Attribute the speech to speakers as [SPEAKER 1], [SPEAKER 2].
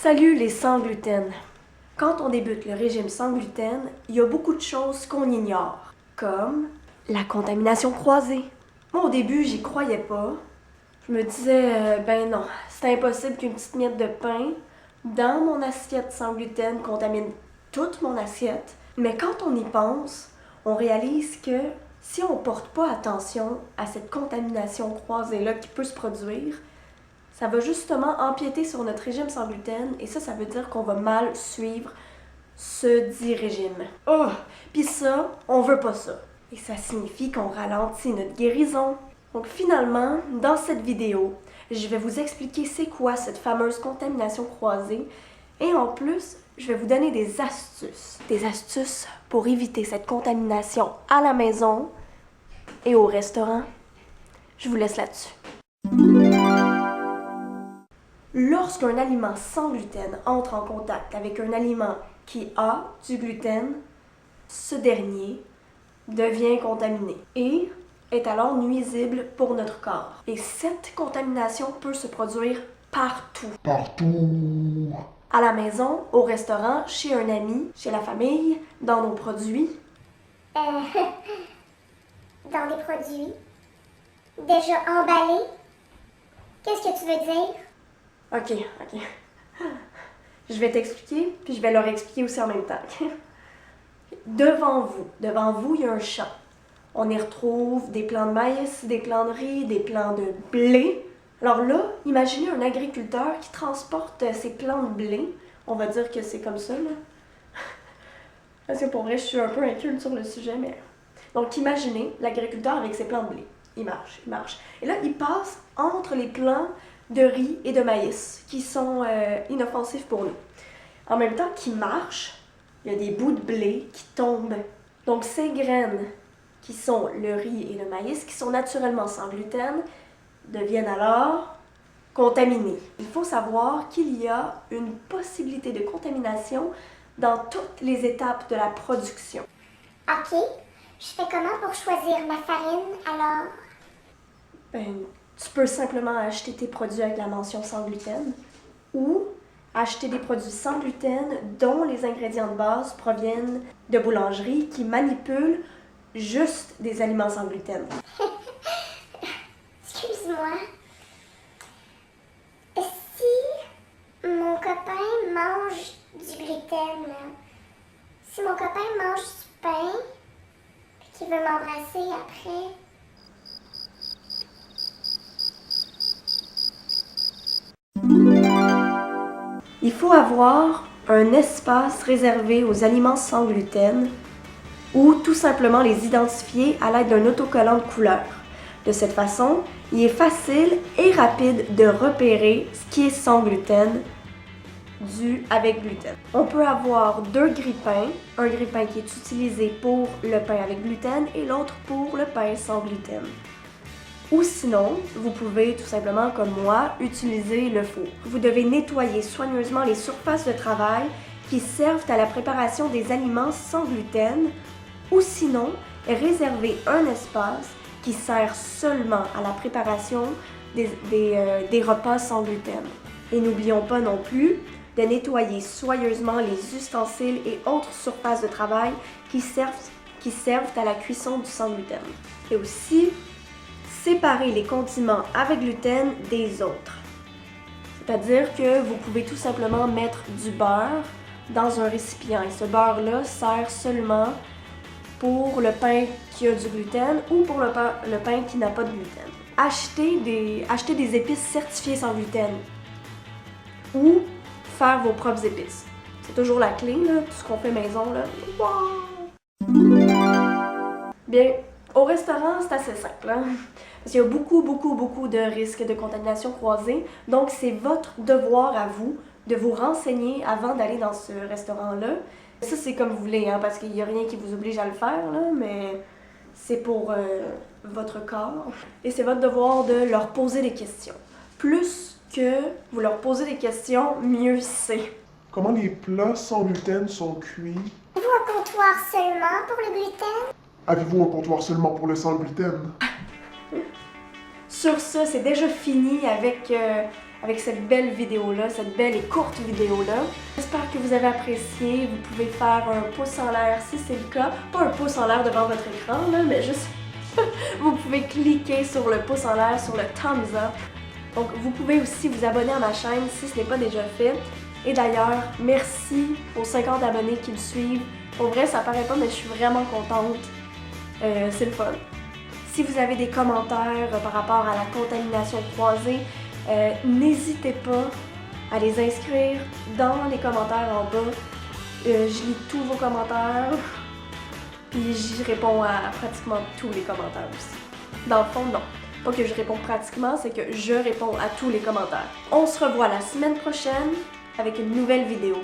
[SPEAKER 1] Salut les sans gluten. Quand on débute le régime sans gluten, il y a beaucoup de choses qu'on ignore, comme la contamination croisée. Moi au début, j'y croyais pas. Je me disais, ben non, c'est impossible qu'une petite miette de pain dans mon assiette sans gluten contamine toute mon assiette. Mais quand on y pense, on réalise que si on porte pas attention à cette contamination croisée-là qui peut se produire, ça va justement empiéter sur notre régime sans gluten et ça veut dire qu'on va mal suivre ce dit régime. Oh! Puis ça, on veut pas ça. Et ça signifie qu'on ralentit notre guérison. Donc finalement, dans cette vidéo, je vais vous expliquer c'est quoi cette fameuse contamination croisée et en plus, je vais vous donner des astuces. Des astuces pour éviter cette contamination à la maison et au restaurant. Je vous laisse là-dessus. Lorsqu'un aliment sans gluten entre en contact avec un aliment qui a du gluten, ce dernier devient contaminé et est alors nuisible pour notre corps. Et cette contamination peut se produire partout.
[SPEAKER 2] Partout.
[SPEAKER 1] À la maison, au restaurant, chez un ami, chez la famille, dans nos produits.
[SPEAKER 3] Dans des produits déjà emballés. Qu'est-ce que tu veux dire?
[SPEAKER 1] Ok. Je vais t'expliquer, puis je vais leur expliquer aussi en même temps. Devant vous, il y a un champ. On y retrouve des plants de maïs, des plants de riz, des plants de blé. Alors là, imaginez un agriculteur qui transporte ses plants de blé. On va dire que c'est comme ça, là. Parce que pour vrai, je suis un peu inculte sur le sujet, mais... Donc imaginez l'agriculteur avec ses plants de blé. Il marche. Et là, il passe entre les plants de riz et de maïs, qui sont inoffensifs pour nous. En même temps qu'il marche, il y a des bouts de blé qui tombent. Donc ces graines, qui sont le riz et le maïs, qui sont naturellement sans gluten, deviennent alors contaminées. Il faut savoir qu'il y a une possibilité de contamination dans toutes les étapes de la production.
[SPEAKER 3] Ok. Je fais comment pour choisir ma farine, alors?
[SPEAKER 1] Ben, tu peux simplement acheter tes produits avec la mention sans gluten ou acheter des produits sans gluten dont les ingrédients de base proviennent de boulangeries qui manipulent juste des aliments sans gluten.
[SPEAKER 3] Excuse-moi. Si mon copain mange du gluten, si mon copain mange du pain, puis qu'il veut m'embrasser après...
[SPEAKER 1] Il faut avoir un espace réservé aux aliments sans gluten ou tout simplement les identifier à l'aide d'un autocollant de couleur. De cette façon, il est facile et rapide de repérer ce qui est sans gluten du avec gluten. On peut avoir deux grille-pains, un grille-pain qui est utilisé pour le pain avec gluten et l'autre pour le pain sans gluten. Ou sinon, vous pouvez tout simplement, comme moi, utiliser le four. Vous devez nettoyer soigneusement les surfaces de travail qui servent à la préparation des aliments sans gluten ou sinon, réserver un espace qui sert seulement à la préparation des repas sans gluten. Et n'oublions pas non plus de nettoyer soigneusement les ustensiles et autres surfaces de travail qui servent à la cuisson du sans gluten. Et aussi, séparer les condiments avec gluten des autres. C'est-à-dire que vous pouvez tout simplement mettre du beurre dans un récipient et ce beurre-là sert seulement pour le pain qui a du gluten ou pour le pain qui n'a pas de gluten. Achetez des épices certifiées sans gluten ou faire vos propres épices. C'est toujours la clé, là, tout ce qu'on fait maison. Là. Wow! Bien, au restaurant, c'est assez simple. Hein? Parce qu'il y a beaucoup de risques de contamination croisée. Donc, c'est votre devoir à vous de vous renseigner avant d'aller dans ce restaurant-là. Ça, c'est comme vous voulez, hein, parce qu'il n'y a rien qui vous oblige à le faire, là, mais c'est pour votre corps. Et c'est votre devoir de leur poser des questions. Plus que vous leur posez des questions, mieux c'est.
[SPEAKER 2] Comment les plats sans gluten sont cuits?
[SPEAKER 3] Avez-vous un comptoir seulement pour le gluten?
[SPEAKER 2] Avez-vous un comptoir seulement pour le sans gluten?
[SPEAKER 1] Sur ça, c'est déjà fini avec avec cette belle vidéo-là, cette belle et courte vidéo-là. J'espère que vous avez apprécié. Vous pouvez faire un pouce en l'air si c'est le cas. Pas un pouce en l'air devant votre écran, là, mais juste vous pouvez cliquer sur le pouce en l'air, sur le thumbs up. Donc vous pouvez aussi vous abonner à ma chaîne si ce n'est pas déjà fait. Et d'ailleurs, merci aux 50 abonnés qui me suivent. Pour vrai, ça paraît pas, mais je suis vraiment contente. C'est le fun. Si vous avez des commentaires par rapport à la contamination croisée, n'hésitez pas à les inscrire dans les commentaires en bas. Je lis tous vos commentaires, puis j'y réponds à pratiquement tous les commentaires aussi. Dans le fond, non. Pas que je réponds pratiquement, c'est que je réponds à tous les commentaires. On se revoit la semaine prochaine avec une nouvelle vidéo.